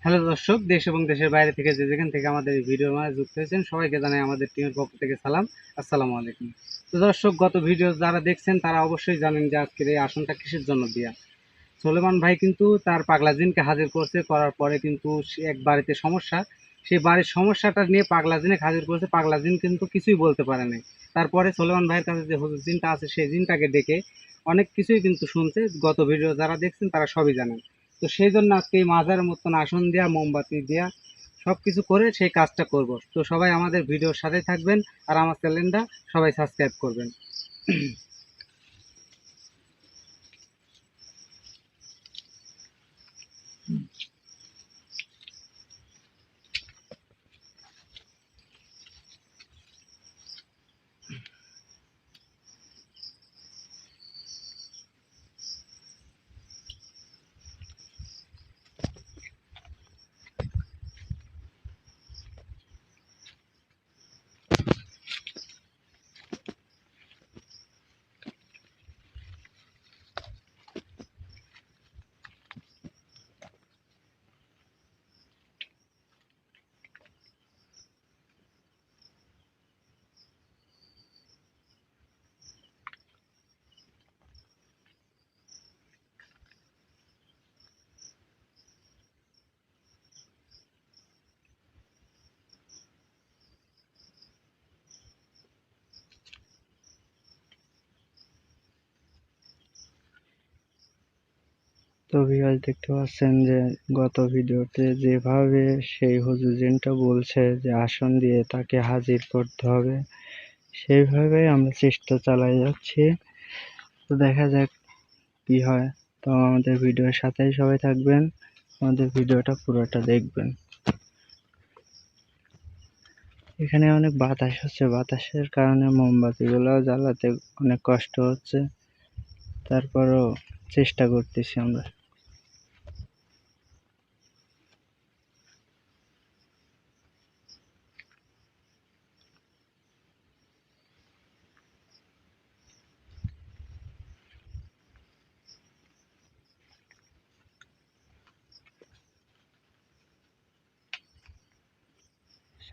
Hello দর্শক, দেশ এবং দেশের বাইরে থেকে যে যেখান থেকে আমাদের এই ভিডিওর মাঝে যুক্ত হয়েছেন সবাইকে জানাই আমাদের টিমের পক্ষ থেকে সালাম। আসসালামু আলাইকুম। তো দর্শক, গত ভিডিও যারা দেখছেন তারা অবশ্যই জানেন যে আজকের এই আসনটা কিসের জন্য দেয়া। সোলেমান ভাই কিন্তু তার পাগলা জিনকে হাজির করছে, করার পরে কিন্তু সে এক বাড়িতে সমস্যা, সেই বাড়ির সমস্যাটা নিয়ে পাগলা জিনকে হাজির করেছে। পাগলা জিন কিন্তু কিছুই বলতে পারে নাই। তারপরে সোলেমান ভাইয়ের কাছে যে হুজুর জিনটা আছে সেই জিনটাকে ডেকে অনেক কিছুই কিন্তু শুনছে। গত ভিডিও যারা দেখছেন তারা সবই জানেন। তো সেই জন্য আজকে এই মাজারের মতন আসন দেওয়া, মোমবাতি দেওয়া, সব কিছু করে সেই কাজটা করব। তো সবাই আমাদের ভিডিওর সাথে থাকবেন আর আমার চ্যানেলটা সবাই সাবস্ক্রাইব করবেন। তো ভিউয়ার্স, দেখতে পাচ্ছেন যে গত ভিডিওতে যেভাবে সেই হুজুর জিনটা বলছে যে আসন দিয়ে তাকে হাজির করতে হবে, সেইভাবে আমরা চেষ্টা চালাই যাচ্ছি। তো দেখা যাক কি হয়। তো আমাদের ভিডিওর সাথেই সবাই থাকবেন, আমাদের ভিডিওটা পুরোটা দেখবেন। এখানে অনেক বাতাস হচ্ছে, বাতাসের কারণে মোমবাতিগুলো জ্বালাতে অনেক কষ্ট হচ্ছে, তারপরও চেষ্টা করতেছি আমরা।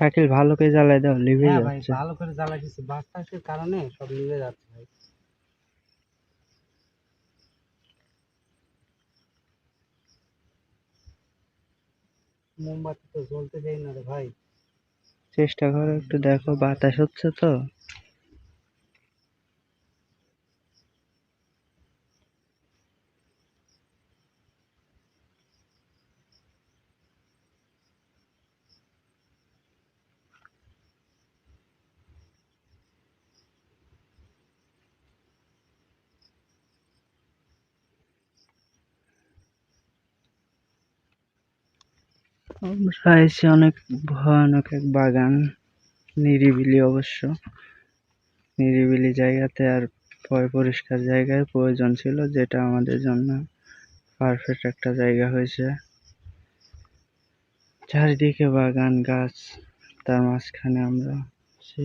শাকিল, ভালো করে জ্বালাই দাও, লিভে হ্যাঁ ভাই, যাচ্ছে। ভালো করে জ্বালাই দিচ্ছি, বাতাসের কারণে সব নিভে যাচ্ছে ভাই। মোমবাতি তো জ্বলতে দেই না রে ভাই। চেষ্টা করো একটু, দেখো বাতাস হচ্ছে তো। আমরা এসে অনেক ভয়ানক এক বাগান, নিরিবিলি অবশ্য, নিরিবিলি জায়গাতে আর পরিষ্কার জায়গায় প্রয়োজন ছিল, যেটা আমাদের জন্য পারফেক্ট একটা জায়গা হয়েছে। চারিদিকে বাগান, গাছ, তার মাঝখানে আমরা আছি।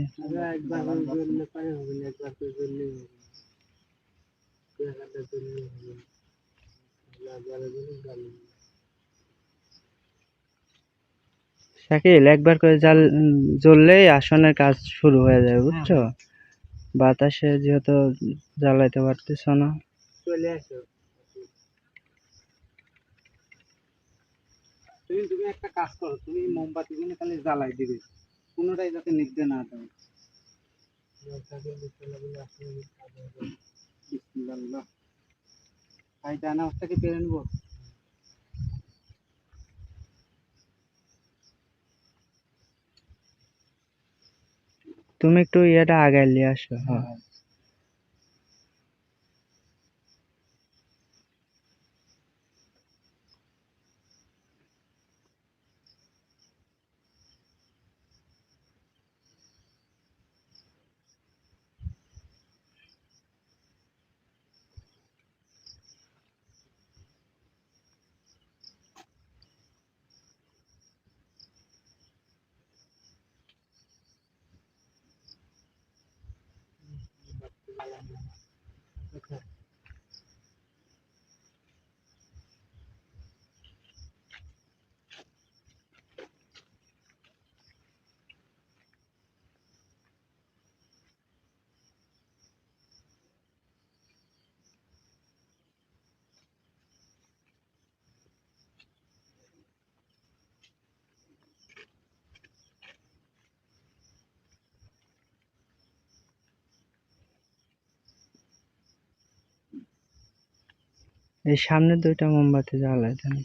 একবার করে জ্বললে পারে হবে না, একবার করে জ্বললেই হবে না। জায়গাটা জ্বললেই হবে না। জ্বালা জ্বলুক, জ্বালিয়ে দিই। শাকিল, একবার করে জ্বললেই আসনের কাজ শুরু হয়ে যাবে, হ্যাঁ বুঝছো? ভাই, বাতাসে যেহেতু জ্বালাইতে পারতেছ না। চলে আসো। তুমি একটা কাজ করো, তুমি মোমবাতি গুলো খালি জ্বালাই দিবে, কোনোটাই যাতে নিভতে না দেয়। বিসমিল্লাহ। ভাই, ডানা অবস্থাকে পেরে নেবো। তুমি একটু ইয়েটা আগায় নিয়ে আসো। হ্যাঁ, হ্যাঁ, এই সামনে 2টা মোমবাতি জ্বালায় দেন।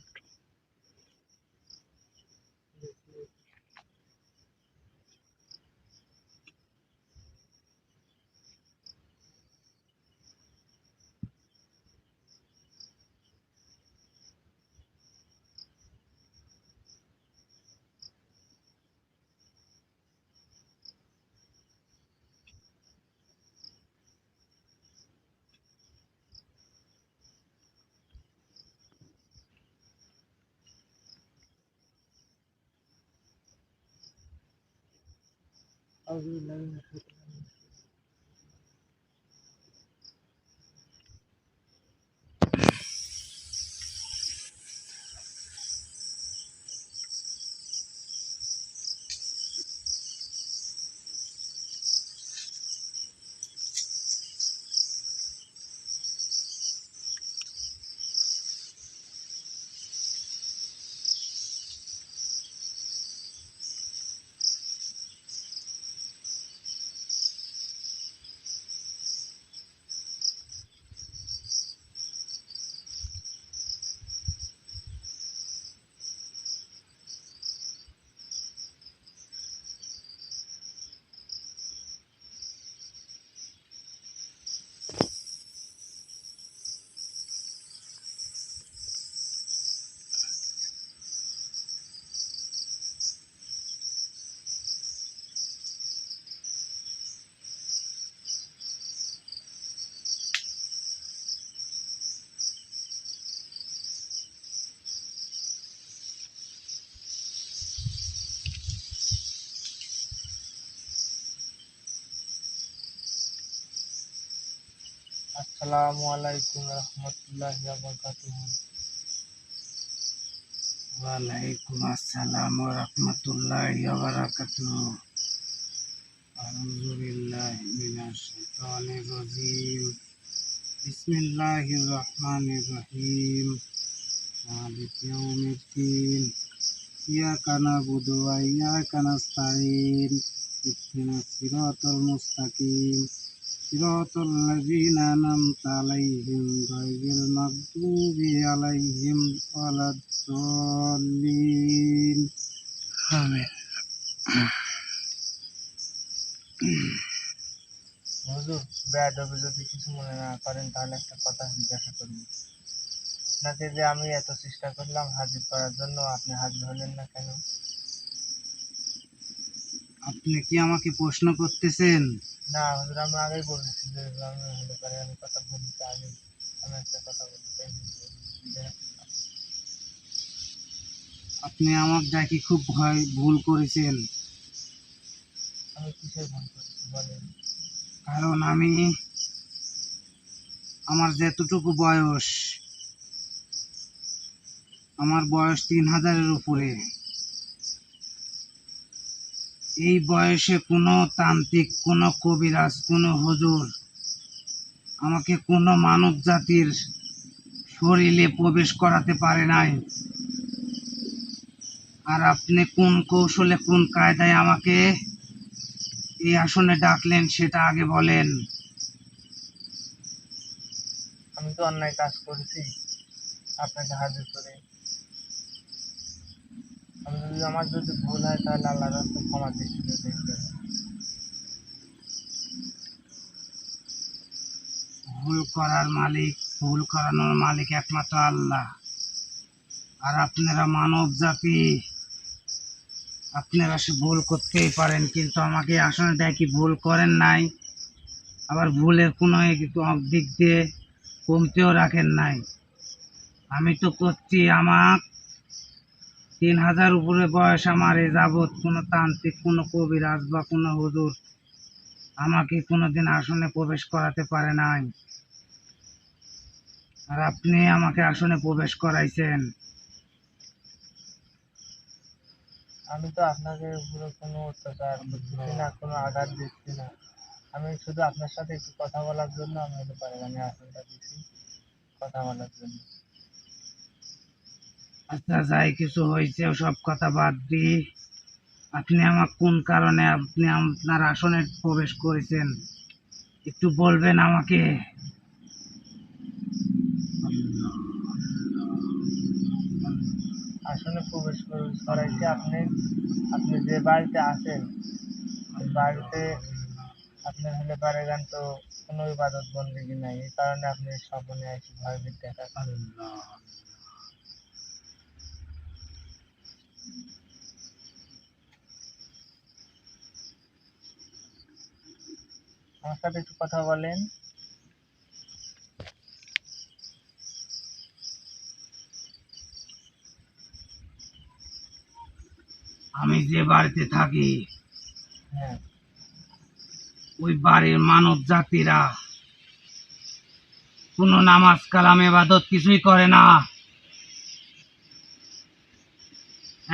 আসসালামু আলাইকুম রহমতুল্লাহি ওয়া বারাকাতুহু। ওয়ালাইকুম আসসালাম ওয়া রাহমাতুল্লাহি ওয়া বারাকাতুহু। আউযু বিল্লাহি মিনাশ শাইতানির রাজীম। বিসমিল্লাহির রহমানির রহিম। মালিকি ইয়াউমিদ্দিন। ইয়াকা না'বুদু ওয়া ইয়াকা নাস্তাঈন। ইহদিনাস সিরাতাল মুস্তাকিম। সিরাতাল লাযীনা আন'আমতা আলাইহিম গায়রিল মাগদুবি আলাইহিম ওয়ালাদ-দাল্লিন। আমিন। হুজুর, বেয়াদবি যদি কিছু মনে না করেন তাহলে একটা কথা জিজ্ঞাসা করব। আপনাকে যে আমি এত চেষ্টা করলাম হাজির করার জন্য, আপনি হাজির হলেন না কেন? আপনি কি আমাকে প্রশ্ন করতেছেন? না হুজুর, আমি আগেই বলেছি যে আমি হলে পারে আমি কথা বলতে আগে আমি একটা কথা বলতে চাই। আপনি আমার ডাকি খুব ভুল করেছেন, আমি কিসের ভুল করছি বলেন? কারণ আমার যেতটুকু বয়স, আমার বয়স 3000-এর উপরে। এই বয়সে কোনো তান্ত্রিক, কোনো কবিরাজ, কোনো হুজুর আমাকে কোনো মানব জাতির শরীরে প্রবেশ করাতে পারে নাই। আর আপনি কোন কৌশলে, কোন কায়দায় আমাকে এই আসনে ডাকলেন সেটা আগে বলেন। আমি তো অন্যায় কাজ করেছি আপনাকে হাজির করে। আমার যদি ভুল হয় তাহলে আল্লাহর রাস্তায় ক্ষমা দৃষ্টিতে দেখবেন। ভুল করার মালিক, ভুল করানোর মালিক একমাত্র আল্লাহ। আর আপনারা মানব জাতি, আপনারা সে ভুল করতেই পারেন, কিন্তু আমাকে আসলে দেখি ভুল করেন নাই, আবার ভুলের কোনো দিক দিয়ে কমতেও রাখেন নাই। আমি তো করছি, আমার 3000 উপরে বয়স, আমার এ যাবৎ কোনো তান্ত্রিক, কোনো কবিরাজ বা কোনো হুজুর আমাকে কোনোদিন আসনে প্রবেশ করাতে পারে নাই। আর আপনি আমাকে আসনে প্রবেশ করাইছেন। আমি তো আপনাদের উপরে কোনো অত্যাচার করতেছি না, কোনো আঘাত দিচ্ছি না। আমি শুধু আপনার সাথে একটু কথা বলার জন্য আমি হতে পারি আমি আসনটা দিচ্ছি কথা বলার জন্য। আচ্ছা, যাই কিছু হয়েছে সব কথা বাদ দিই, আপনি আমার কোন কারণে আপনি আপনার আসনে প্রবেশ করেছেন একটু বলবেন আমাকে? আসনে প্রবেশ করাইছি আপনি আপনি যে বাড়িতে আছেন ওই বাড়িতে আপনার হলে পারে গান তো কোনো ইবাদত বন্দেগী নাই, এই কারণে আপনি স্বপ্নে এসে ভয়ভীত দেখাচ্ছেন। আমার সাথে একটু কথা বলেন। আমি যে বাড়িতে থাকি হ্যাঁ ওই বাড়ির মানব জাতিরা কোনো নামাজ কালাম ইবাদত কিছুই করে না,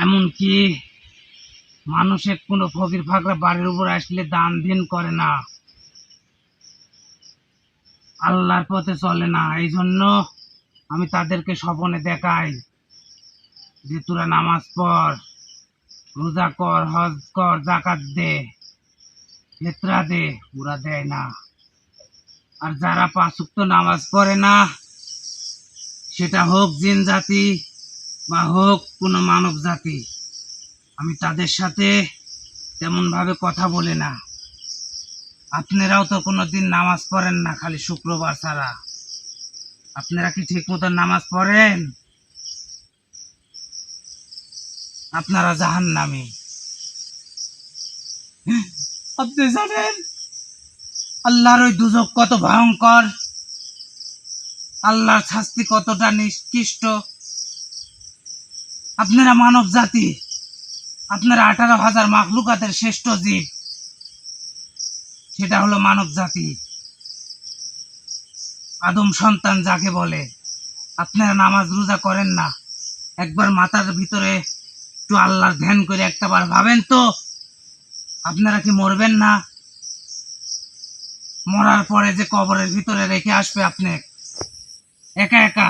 এমনকি মানুষের কোনো ফকির ফাকরা বাড়ির উপর আসলে দান দিন করে না, আল্লাহর পথে চলে না। এই জন্য আমি তাদেরকে স্বপ্নে দেখাই যে তোরা নামাজ পড়, রোজা কর, হজ কর, জাকাত দে, ফিতরা দে, ওরা দেয় না। আর যারা পাঁচ ওয়াক্ত নামাজ পড়ে না, সেটা হোক জিন জাতি বা হোক কোনো মানব জাতি, আমি তাদের সাথে তেমন ভাবে কথা বলি না। আপনারাও তো কোনোদিন নামাজ পড়েন না, খালি শুক্রবার ছাড়া। আপনারা কি ঠিক মতো নামাজ পড়েন? আপনারা জাহান্নামী। আপনি জানেন আল্লাহর ওই দুজক কত ভয়ঙ্কর, আল্লাহর শাস্তি কতটা নিকৃষ্ট। আপনারা মানব জাতি, আপনারা 18,000 মাখলুকাতের শ্রেষ্ঠ জীব, সেটা হলো মানব জাতি, আদম সন্তান যাকে বলে। আপনারা নামাজ রোজা করেন না, একবার মাথার ভিতরে একটু আল্লাহর ধ্যান করে একটাবার ভাবেন তো, আপনারা কি মরবেন না? মরার পরে যে কবরের ভিতরে রেখে আসবে আপনি একা একা,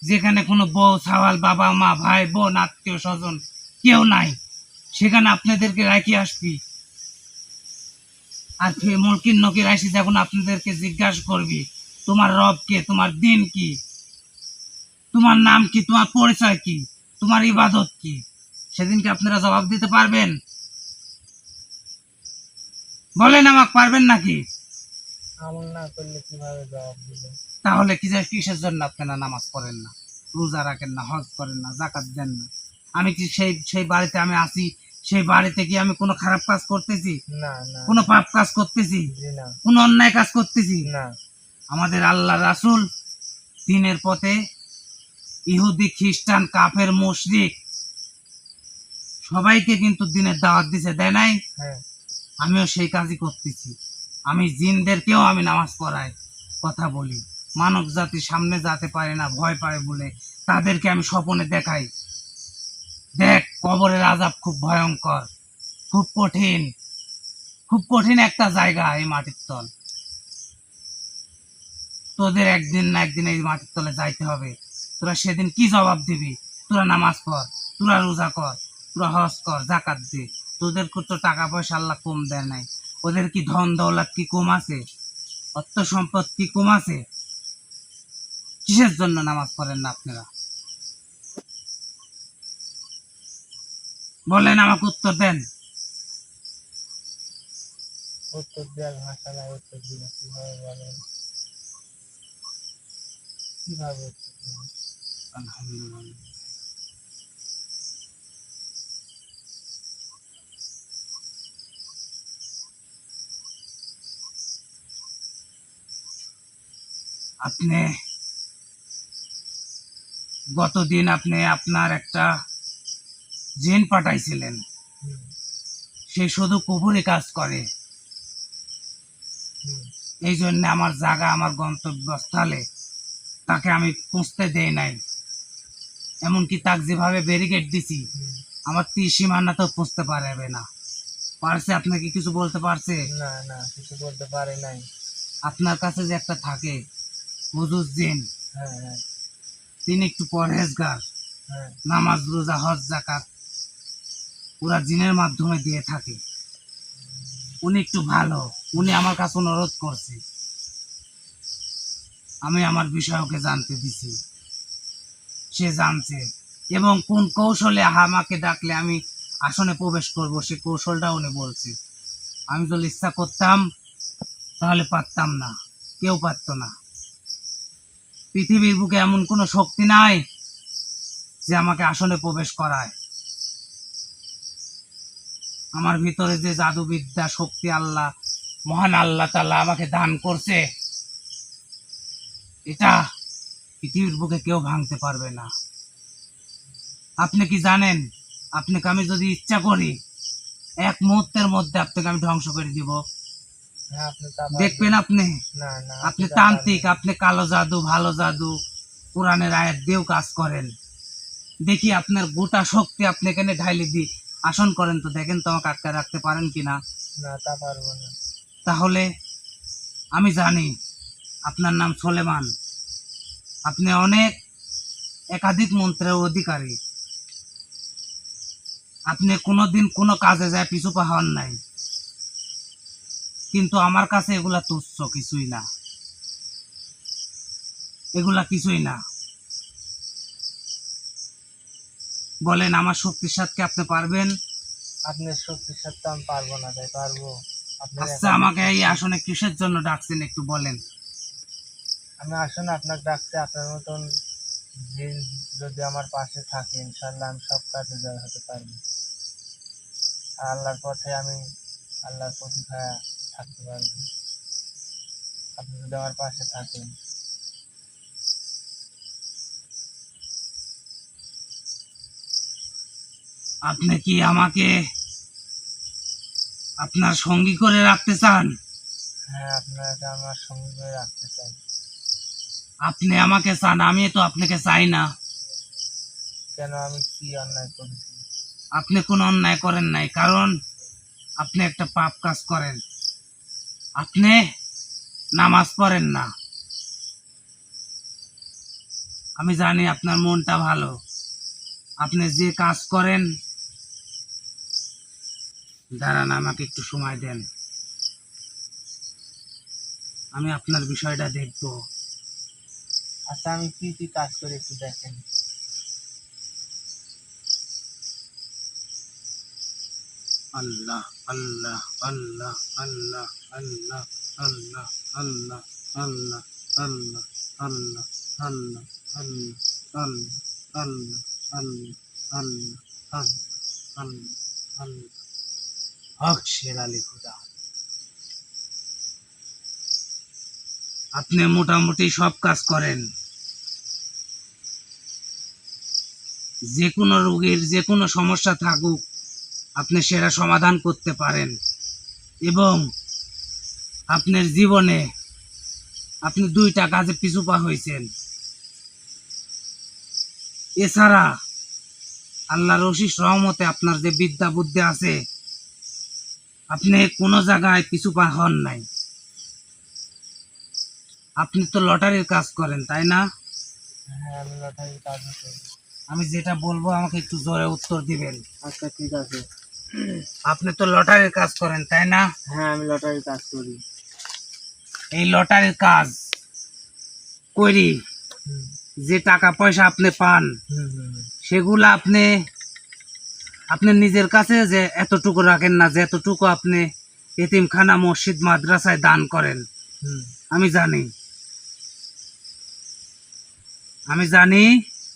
যেখানে কোনো বউ ছাওয়াল, বাবা মা, ভাই বোন, আত্মীয় স্বজন কেউ নাই, সেখানে আপনাদেরকে রাখি আসবি। আর মুলকিন নকির আসি যখন আপনাদেরকে জিজ্ঞাসা করবি তোমার রব কে, তোমার দিন কি, তোমার নাম কি, তোমার পরিচয় কি, তোমার ইবাদত কি, সেদিনকে আপনারা জবাব দিতে পারবেন? বলেন আমাকে, পারবেন নাকি? আমল না করলে কিভাবে জবাব দিবেন? তাহলে কিসের জন্য আপনারা নামাজ পড়েন না, রোজা রাখেন না, হজ করেন না, জাকাত দেন না? আমি কি সেই বাড়িতে আমি আছি, সেই বাড়িতে কি আমি কোনো খারাপ কাজ করতেছি, না না কোনো পাপ কাজ করতেছি, জি না কোনো অন্যায় কাজ করতেছি? না। আমাদের আল্লাহ রাসূল দ্বীনের পথে ইহুদি, খ্রিস্টান, কাফের, মুশরিক সবাইকে কিন্তু দ্বীনের দাওয়াত দিছে, দেয় নাই? হ্যাঁ আমিও সেই কাজই করতেছি। আমি জিনদেরকেও আমি নামাজ পড়াই, কথা বলি। মানব জাতির সামনে যেতে পারে না, ভয় পায় বলে তাদেরকে আমি স্বপ্নে দেখাই, দেখ কবরের আযাব খুব ভয়ঙ্কর, খুব কঠিন, খুব কঠিন একটা জায়গা এই মাটির তল। তোদের একদিন না একদিন এই মাটির তলে যাইতে হবে। তোরা সেদিন কি জবাব দিবি? তোরা নামাজ পড়, তোরা রোজা কর, তোরা হজ কর, জাকাত দে। তোদের তো টাকা পয়সা আল্লাহ কম দেয় নাই। ওদের কি ধন দৌলত কি কম আছে? অর্থ সম্পদ কি কম আছে? কিসের জন্য নামাজ পড়েন না আপনারা? বলেন, আমাকে উত্তর দেন। উত্তর দেওয়ার ভাষা নাই, উত্তর দিবে কিভাবে বলেন? কিভাবে উত্তর দিবেন? আলহামদুলিল্লাহ। আপনি গতদিন আপনি আপনার একটা জিন পাঠাইছিলেন, হুম, সে শুধু কুফুরি কাজ করে। হুম, এই জন্য আমার জায়গা, আমার গন্তব্যস্থলে তাকে আমি পৌঁছতে দেই নাই। এমনকি তাকে যেভাবে ব্যারিকেড দিছি, হুম। আমার সীমানা তো পৌঁছতে পারবে না। পারছে? আপনাকে কিছু বলতে পারছে? না না কিছু বলতে পারে নাই। আপনার কাছে যে একটা থাকে হুজুর জিন, হ্যাঁ হ্যাঁ তিনি একটু পরহেজগার, হ্যাঁ নামাজ রোজা হজ জাকাত ওরা জিনের মাধ্যমে দিয়ে থাকে। উনি একটু ভালো, উনি আমার কাছে অনুরোধ করছে, আমি আমার বিষয় ওকে জানতে দিছি, সে জানছে। এবং কোন কৌশলে আমাকে ডাকলে আমি আসনে প্রবেশ করব সে কৌশলটা উনি বলছে। আমি যদি ইচ্ছা করতাম তাহলে পারতাম না, কেউ পারতো না। পৃথিবীর বুকে এমন কোনো শক্তি নাই যে আমাকে আসনে প্রবেশ করায়। আমার ভিতরে যে জাদুবিদ্যা শক্তি আল্লাহ, মহান আল্লাহ তাআলা আমাকে দান করছে, এটা পৃথিবীর বুকে কেউ ভাঙতে পারবে না। আপনি কি জানেন, আপনাকে আমি যদি ইচ্ছা করি এক মুহূর্তের মধ্যে আপনাকে আমি ধ্বংস করে দিব। হ্যাঁ, আপনি তা দেখবেন আপনি, না না আপনি তা তান্ত্রিক, আপনি কালো জাদু, ভালো জাদু, কোরআনের আয়াত দিয়েও কাজ করেন। দেখি আপনার গোটা শক্তি আপনি এখানে ঢাইলে দি আসন করেন তো, দেখেন তো আমাকে আটকে রাখতে পারেন কিনা। না, তা পারবো না। তাহলে আমি জানি আপনার নাম সোলেমান, আপনি অনেক একাধিক মন্ত্রের অধিকারী। আপনি কোনোদিন কোনো কাজে যায় পিছু পা হন নাই, কিন্তু আমার কাছে এগুলা তুচ্ছ, কিছুই না, এগুলা কিছুই না। বলেন আমার শক্তির সাথে আপনি পারবেন? আপনার শক্তির সাথে আমি পারবো না, তাই পারবো? আপনার আচ্ছা, আমাকে এই আসনে কিসের জন্য ডাকছেন একটু বলেন। আমি আসলে আপনাকে ডাকছি, আপনার মতন জিন যদি আমার পাশে থাকে ইনশাল্লাহ আমি সব কাজে জয় হতে পারবো। আর আল্লাহর পথে আমি আল্লাহর প্রতিভা থাকতে পারবো, আপনি যদি আমার পাশে থাকেন। আপনি কি আমাকে আপনার সঙ্গী করে রাখতে চান? হ্যাঁ, আপনাকে আমার সঙ্গে করে রাখতে চাই। আপনি আমাকে চান, আমি তো আপনাকে চাই না। কেন, আমি কি অন্যায় করেছি? আপনি কোনো অন্যায় করেন নাই, কারণ আপনি একটা পাপ কাজ করেন। আপনি নামাজ পড়েন না। আমি জানি আপনার মনটা ভালো, আপনি যে কাজ করেন। দাঁড়ান, আমাকে একটু সময় দেন, আমি আপনার বিষয়টা দেখব। আচ্ছা, আমি কি কি কাজ করি একটু দেখেন। আল্লাহ আল্লাহ আল্লাহ আল্লাহ আল্লাহ আল্লাহ আল্লাহ আল্লাহ আল্লাহ আল্লাহ আল্লাহ আল্লাহ আল্লাহ আল্লাহ আল্লাহ আল্লাহ আল্লাহ আল্লাহ আল্লাহ হক শের আলী খুদা। আপনি মোটামুটি সব কাজ করেন, যে কোনো রোগীর যে কোনো সমস্যা থাকুক আপনি সেটা সমাধান করতে পারেন। এবং আপনার জীবনে আপনি 2টা কাজে পিছু পা হয়েছেন। এছাড়া আল্লাহর অশেষ রহমতে আপনার যে বিদ্যা বুদ্ধি আছে, আপনি কোনো জায়গায় পিছু পা হন নাই। আপনি তো লটারির কাজ করেন, তাই না? হ্যাঁ, আমি লটারির কাজও করি। আমি যেটা বলবো আমাকে একটু জোরে উত্তর দিবেন। আচ্ছা, ঠিক আছে। আপনি তো লটারির কাজ করেন, তাই না? হ্যাঁ, আমি লটারির কাজ করি। এই লটারির কাজ করি, হুম যে টাকা পয়সা আপনি পান হুম হুম সেগুলো আপনি আপনার নিজের কাছে যে এতটুকু রাখেন না, যে এতটুকু আপনি এতিমখানা, মসজিদ, মাদ্রাসায় দান করেন। হুম আমি জানি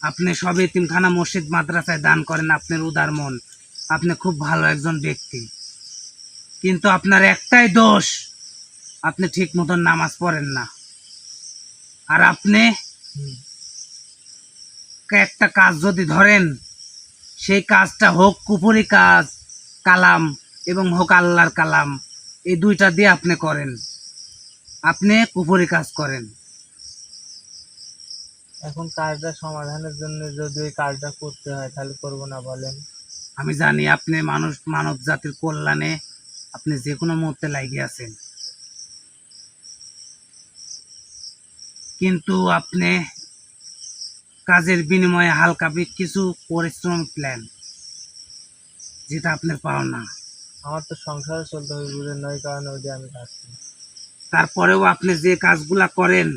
আপনি সব এতিমখানা, মসজিদ, মাদ্রাসায় দান করেন। আপনার উদার মন, আপনি খুব ভালো একজন ব্যক্তি। কিন্তু আপনার একটাই দোষ, আপনি ঠিক মতন নামাজ পড়েন না। আর আপনি হুম একটা কাজ যদি ধরেন, সেই কাজটা হোক কুফরি কাজ, কালাম, এবং হোক আল্লাহর কালাম, এই 2টা দিয়ে আপনি করেন। আপনি কুফরি কাজ করেন। এখন কাজটা সমাধানের জন্য যদি ওই কাজটা করতে হয় তাহলে করবো না বলেন? আমি জানি আপনি মানব জাতির কল্যাণে আপনি যে কোনো মুহূর্তে লাগিয়ে আছেন, কিন্তু আপনি কাজের বিনিময়ে হালকা কিছু পরিশ্রম প্ল্যান, যেটা আপনার পাও না। আমার তো সংসারে চলতে হবে, বুঝেন নয় কারণে ওই যে আমি কাজ করি। তারপরেও আপনি যে কাজগুলা করেন,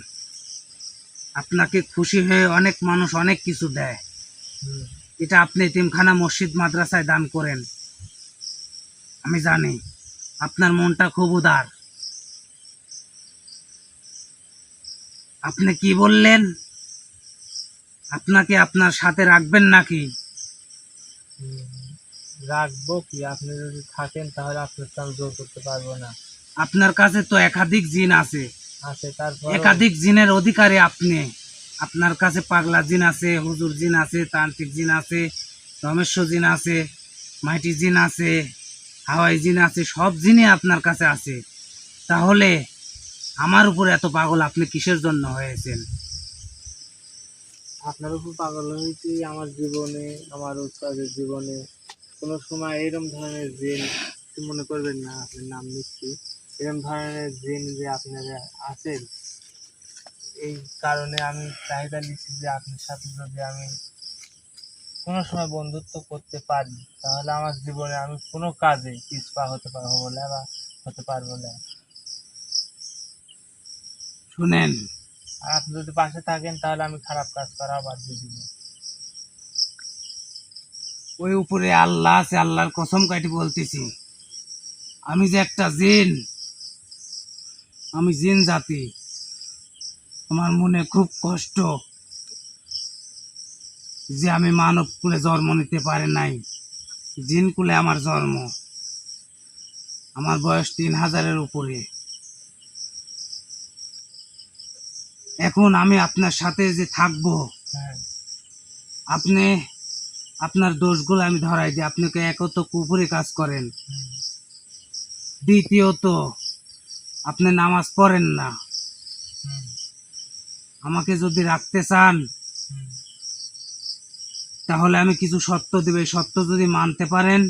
আপনাকে খুশি হয়ে অনেক মানুষ অনেক কিছু দেয়। হুম এটা আপনি এতিমখানা মসজিদ মাদ্রাসায় দান করেন। আমি জানি আপনার মনটা খুব উদার। আপনি কি বললেন? আপনাকে আপনার সাথে রাখবেন নাকি? রাখবো কি, আপনি যদি থাকেন তাহলে আপনার তো আমি জোর করতে পারবো না। আপনার কাছে তো একাধিক জিন আছে, তারপর একাধিক জিনের অধিকারী আপনি। আপনার কাছে পাগলা জিন আছে, হুজুর জিন আছে, তান্ত্রিক জিন আছে, রমেশ্য জিন আছে, মাইটি জিন আছে, হাওয়াই জিন আছে, সব জিনই আপনার কাছে আছে। তাহলে আমার উপর এত পাগল আপনি কিসের জন্য হয়েছেন? আপনার উপর পাগল হয়েছি আমার জীবনে, আমার উস্তাদের জীবনে কোনো সময় এরকম ধরনের জিন, মনে করবেন না আপনার নাম নিচ্ছি, এরকম ধরনের জিন যে আপনারা আছেন, এই কারণে আমি চাহিদা নিচ্ছি যে আপনার সাথে যদি আমি কোনো সময় বন্ধুত্ব করতে পারি তাহলে আমার জীবনে আমি কোনো কাজে পিছপা হতে পারবো বলে বা হতে পারবো না। শুনেন, আর আপনি যদি পাশে থাকেন তাহলে আমি খারাপ কাজ করা বাদ দিয়ে দিব। ওই উপরে আল্লাহ আছে, আল্লাহর কসম কাটি বলতেছি, আমি যে একটা জিন, আমি জিন জাতি। আমার মনে খুব কষ্ট যে আমি মানব কুলে জন্ম নিতে পারি নাই, জিন কুলে আমার জন্ম। আমার বয়স 3000-এর উপরে। এখন আমি আপনার সাথে যে থাকবো, হ্যাঁ, আপনি আপনার দোষগুলো আমি ধরাই দিই। আপনাকে একত কুপুরে কাজ করেন, হুম, দ্বিতীয়ত আপনি নামাজ পড়েন না। হুম, আমাকে যদি রাখতে চান হুম। তাহলে আমি কিছু সত্য দেব। এই সত্য যদি মানতে পারেন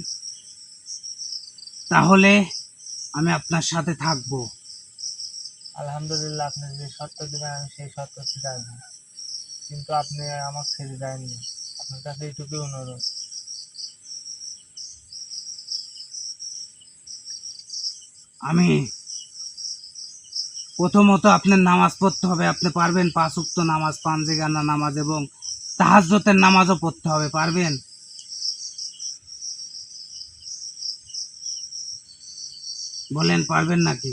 তাহলে আমি আপনার সাথে থাকবো। আলহামদুলিল্লাহ, আপনি যে সত্য দিবেন আমি সেই সত্যটি রাখবো, কিন্তু আপনি আমাকে ছেড়ে যায়নি। আপনার কাছে এইটুকুই অনুরোধ। আমি প্রথমত আপনার নামাজ পড়তে হবে। আপনি পারবেন? 5 ওয়াক্ত নামাজ, পাঞ্জেগানা নামাজ এবং তাহাজ্জুদের নামাজও পড়তে হবে, পারবেন? বলেন পারবেন নাকি?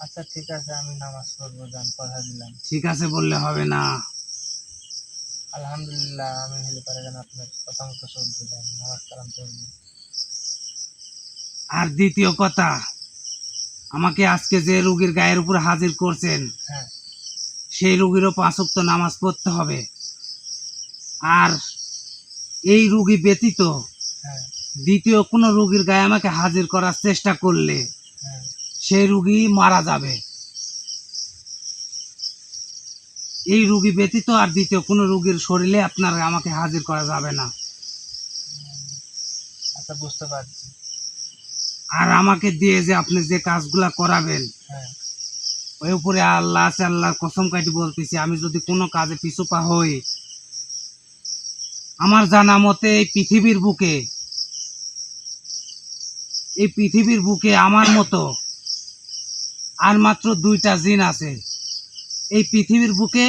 আচ্ছা ঠিক আছে, আমি নামাজ পড়বো, যান, কথা দিলাম। ঠিক আছে বললে হবে না। আলহামদুলিল্লাহ, আমি হলে পারে যেন আপনার কথা মতো চলতে যান, নামাজ কালাম করবো। আর দ্বিতীয় কথা, আমাকে আজকে যে রোগীর গায়ের উপর হাজির করছেন হ্যাঁ, সেই রোগীরও 5 ওয়াক্ত নামাজ পড়তে হবে। আর এই রোগী ব্যতীত হ্যাঁ, দ্বিতীয় কোনো রোগীর গায়ে আমাকে হাজির করার চেষ্টা করলে হ্যাঁ। সেই রোগী মারা যাবে। এই রোগী ব্যতীত আর দ্বিতীয় কোনো রোগীর শরীরে আপনার আমাকে হাজির করা যাবে না। আচ্ছা, বুঝতে পারছি। আর আমাকে দিয়ে যে আপনি যে কাজগুলা করাবেন, হ্যাঁ, ওই উপরে আল্লাহ আছে, আল্লাহর কসম কাটি বলতেছি, আমি যদি কোনো কাজে পিছুপা হই, আমার জানা মতে এই পৃথিবীর বুকে আমার মতো আর মাত্র 2টা জিন আছে। এই পৃথিবীর বুকে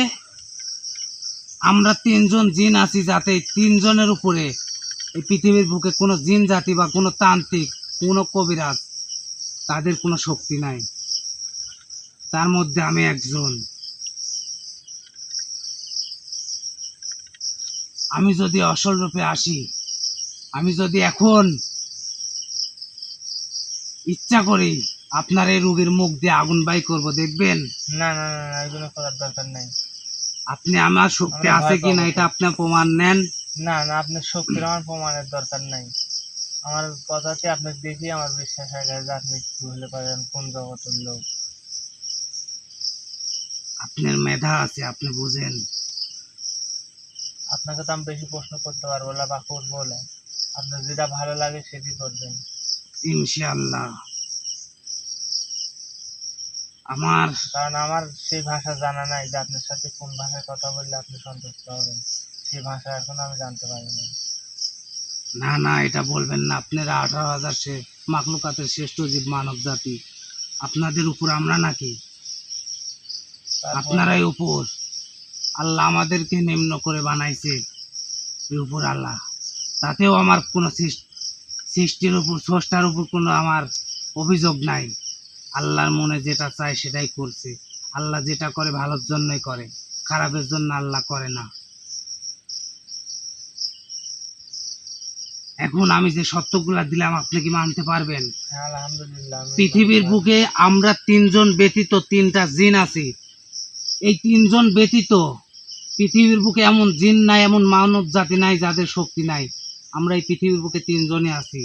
আমরা 3জন জিন আছি, যাতে 3জনের উপরে এই পৃথিবীর বুকে কোনো জিন জাতি বা কোনো তান্ত্রিক, কোনো কবিরাজ, তাদের কোনো শক্তি নাই। তার মধ্যে আমি একজন। আমি যদি আসল রূপে আসি, আমি যদি এখন ইচ্ছা করি, আপনার এই রোগীর মুখ দিয়ে আগুন বাই করব, দেখবেন? না না না না, এগুলো করার দরকার নাই। আপনি আমার শক্তি আমরা আছে ভয় কি না পাবো। এটা আপনার প্রমাণ নেন। না না, আপনার শক্তির আমার প্রমাণের দরকার নাই। আমার কথাতে আপনাকে দেখি আমার বিশ্বাস হয়ে গেছে যে আপনি একটু হলে পারেন কোন জগতের লোক। আপনার মেধা আছে, আপনি বুঝেন। আপনাকে তো আমি বেশি প্রশ্ন করতে পারবো না বা করবো না। আপনার যেটা ভালো লাগে সেটি করবেন। ইনশাআল্লাহ। আমার কারণ আমার সেই ভাষা জানা নাই যে আপনার সাথে কোন ভাষায় কথা বললে আপনি সন্তুষ্ট হবেন। সেই ভাষা এখন আমি জানতে পারিনি। না না, এটা বলবেন না। আপনারা 18,000 মাখলুকাতের শ্রেষ্ঠ জীব মানব জাতি, আপনাদের উপর আমরা নাকি? তারপর আপনারাই উপর। আল্লাহ আমাদেরকে নিম্ন করে বানাইছে। এই উপর আল্লাহ, তাতেও আমার কোনো সৃষ্টির উপর স্রষ্টার উপর কোনো আমার অভিযোগ নাই। আল্লাহর মনে যেটা চায় সেটাই করছে। আল্লাহ যেটা করে ভালোর জন্যই করে, খারাপের জন্য আল্লাহ করে না। এখন আমি যে সত্যগুলা দিলাম আপনি কি মানতে পারবেন? হ্যাঁ, আলহামদুলিল্লাহ আমি পৃথিবীর মানতে বুকে আমরা তিনজন ব্যতীত তিনটা জিন আছি। এই তিনজন ব্যতীত পৃথিবীর বুকে এমন জিন নাই, এমন মানব জাতি নাই যাদের শক্তি নাই। আমরা এই পৃথিবীর বুকে তিনজনই আছি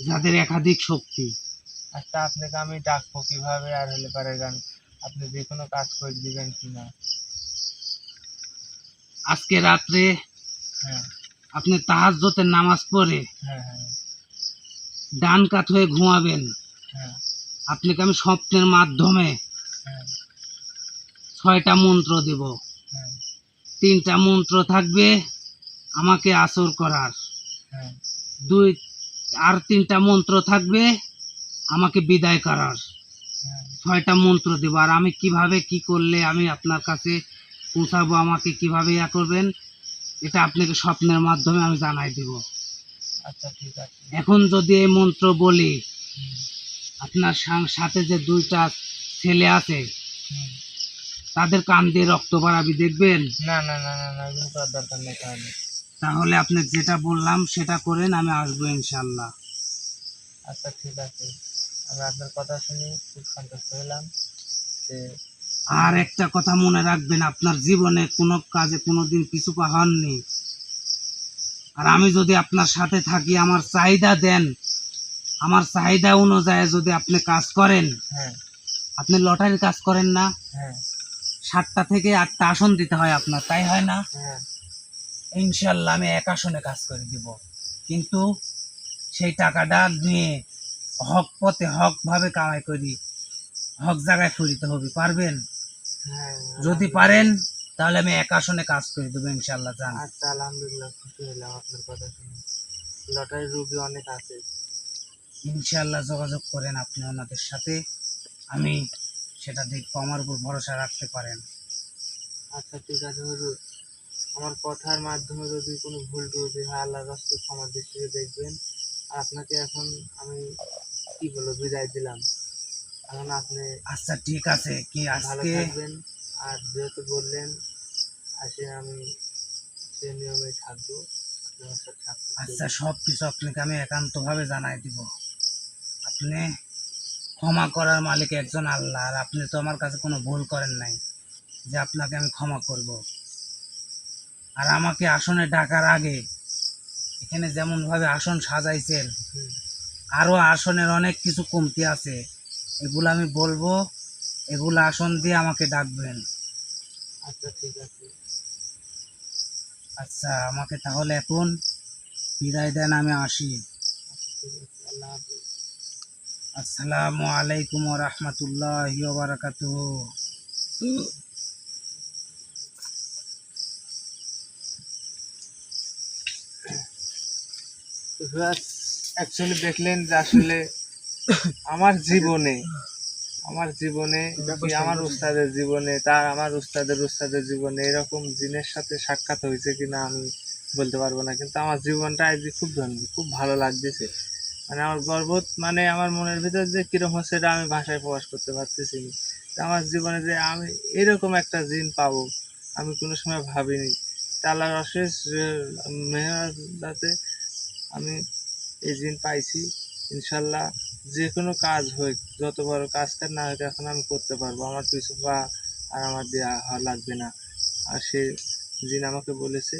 যাদের একাধিক শক্তি। পারি। আচ্ছা, আপনাকে আমি ডাকবো কিভাবে আর হলে পারে গান আপনি যে কোনো কাজ করে দিবেন কিনা? আজকে রাত্রে হ্যাঁ আপনি তাহাজ্জুদের নামাজ পড়ে হ্যাঁ হ্যাঁ ডান কাত হয়ে ঘুমাবেন। হ্যাঁ আপনাকে আমি স্বপ্নের মাধ্যমে হ্যাঁ 6টা মন্ত্র দেব। হ্যাঁ 3টা মন্ত্র থাকবে আমাকে আসর করার, হ্যাঁ 3টা মন্ত্র থাকবে আমাকে বিদায় করার। হ্যাঁ 6টা মন্ত্র দেব। আর আমি কিভাবে কি করলে আমি আপনার কাছে পৌঁছাবো, আমাকে কিভাবে ইয়া করবেন, এটা আপনাকে স্বপ্নের মাধ্যমে আমি জানাই দেব। আচ্ছা ঠিক আছে। এখন যদি এই মন্ত্র বলি, হুম, আপনার সাথে যে 2টা ছেলে আছে হুম। তাদের কান দিয়ে রক্ত বাড়াবি, দেখবেন। না না না না না, এগুলো করার দরকার নেই তাহলে। তাহলে আপনি যেটা বললাম সেটা করেন, আমি আসবো ইনশাল্লাহ। আচ্ছা ঠিক আছে, আমি আপনার কথা শুনে খুব সন্তুষ্ট হলাম যে আর একটা কথা মনে রাখবেন, আপনার জীবনে কোনো কাজে কোনোদিন পিছু পা হননি। আর আমি যদি আপনার সাথে থাকি, আমার চাহিদা দেন, আমার চাহিদা অনুযায়ী যদি আপনি কাজ করেন, হ্যাঁ আপনি লটারির কাজ করেন না, হ্যাঁ 7টা থেকে 8টা আসন দিতে হয় আপনার, তাই হয় না? হ্যাঁ ইনশাল্লাহ আমি 1 আসনে কাজ করে দিব, কিন্তু সেই টাকাটা নিয়ে হক পথে হক ভাবে কামাই করি, হক জায়গায় ফিরিতে হবে। পারবেন? হ্যাঁ যদি পারেন তাহলে আমি 1 আসনে কাজ করে দেবো ইনশাল্লাহ। যান। আচ্ছা, আলহামদুলিল্লাহ, খুশি হলাম আপনার কথা শুনে। লটারির রুগী অনেক আছে। ইনশাল্লাহ যোগাযোগ করেন আপনি ওনাদের সাথে, আমি সেটা দেখবো, আমার উপর ভরসা রাখতে পারেন। আচ্ছা ঠিক আছে হুজুর, আমার কথার মাধ্যমে যদি কোনো ভুল ত্রুটি হয় আল্লাহর রাস্তায় ক্ষমা দৃষ্টিতে দেখবেন। আর আপনাকে এখন আমি কি বলবো, বিদায় দিলাম। এখন আপনি আচ্ছা ঠিক আছে, কি ভালো আজকে থাকবেন। আর যেহেতু বললেন আসে, আমি সে নিয়মে থাকবো, আপনার সাথে সাক্ষাৎ আচ্ছা করবো। সব কিছু আপনাকে আমি একান্তভাবে জানাই দিব। আপনি ক্ষমা করার মালিক একজন আল্লাহ, আর আপনি তো আমার কাছে কোনো ভুল করেন নাই যে আপনাকে আমি ক্ষমা করব। আর আমাকে আসনে ডাকার আগে এখানে যেমন ভাবে আসন সাজাইছেন, হুম, আরো আসনের অনেক কিছু কমতি আছে, এগুলো আমি বলবো, এগুলো আসন দিয়ে আমাকে ডাকবেন। আচ্ছা ঠিক আছে। আচ্ছা আমাকে তাহলে এখন বিদায় দেন, আমি আসি। আচ্ছা ঠিক আছে, আল্লাহ হাফেজ। আসসালামু আলাইকুম ওয়া রাহমাতুল্লাহি ওয়া বারাকাতুহু। অ্যাকচুয়ালি দেখলেন যে আসলে আমার জীবনে কি আমার উস্তাদের জীবনে, তার আমার উস্তাদের জীবনে এরকম জিনের সাথে সাক্ষাৎ হয়েছে কিনা আমি বলতে পারবো না, কিন্তু আমার জীবনটা আজ খুব ধন্য, খুব ভালো লাগতেছে। মানে আমার গর্ব, মানে আমার মনের ভিতর যে কিরকম হচ্ছে এটা আমি ভাষায় প্রকাশ করতে পারতেছি না। তা আমার জীবনে যে আমি এরকম একটা জিন পাবো আমি কোনো সময় ভাবিনি। তা আল্লাহর অশেষ মেহরাতে আমি এই জিন পাইছি। ইনশাল্লাহ যে কোনো কাজ হোক, যত বড় কাজ না হোক, এখন আমি করতে পারবো, আমার পিছু পা আর আমার দেওয়া লাগবে না। আর সে জিন আমাকে বলেছে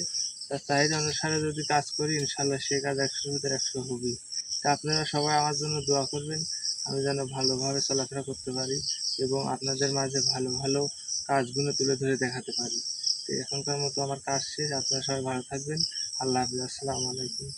তার চাহিদা অনুসারে যদি কাজ করি ইনশাল্লাহ সে কাজ 100-র ভিতরে 100 হবে। তা আপনারা সবাই আমার জন্য দোয়া করবেন, আমি যেন ভালোভাবে চলাফেরা করতে পারি এবং আপনাদের মাঝে ভালো ভালো কাজগুলো তুলে ধরে দেখাতে পারি। তো এখনকার মতো আমার কাজ শেষ, আপনারা সবাই ভালো থাকবেন। আল্লাহ হাফিজ, আসসালামু আলাইকুম।